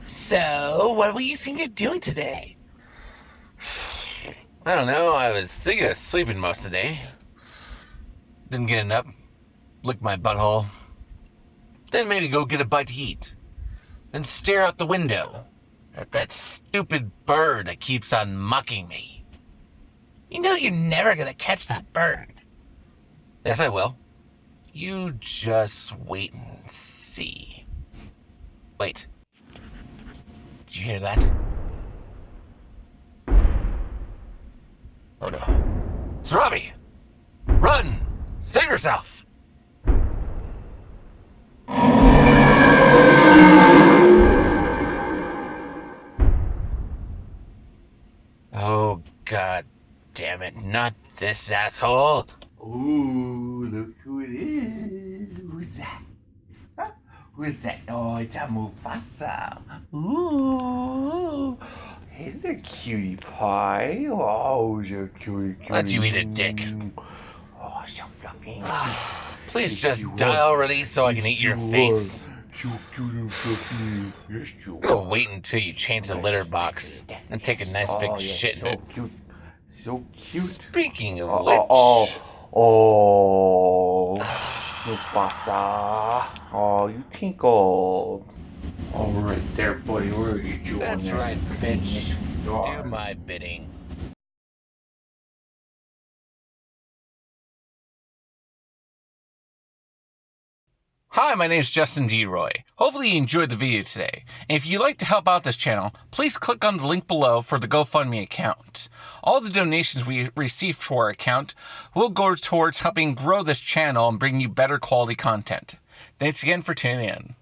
So, what were you thinking of doing today? I don't know. I was thinking of sleeping most of the day. Then getting up, lick my butthole. Then maybe go get a bite to eat. Then stare out the window at that stupid bird that keeps on mocking me. You know you're never gonna catch that bird. Yes, I will. You just wait and see. Wait. Did you hear that? Oh no. It's Robbie! Run! Save yourself! Oh, god damn it. Not this asshole. Ooh, look who it is. Who's that? Huh? Who's that? Oh, it's a Mufasa. Ooh. Hey there, cutie pie. Oh, you're cutie. Let you eat a dick. Oh, so fluffy. Please Yes, just you die are. already so I can eat your You face. are. So cute and fluffy. Yes, you I'm gonna are. wait until you change the litter box and take a nice big shit in it. So cute. So cute. Speaking of Oh, which... Mufasa. Oh, you tinkled. All right there, buddy. We're gonna get you That's on right, bitch. bitch. Do my bidding. Hi, my name is Justin DeRoy. Hopefully you enjoyed the video today. And if you'd like to help out this channel, please click on the link below for the GoFundMe account. All the donations we receive for our account will go towards helping grow this channel and bring you better quality content. Thanks again for tuning in.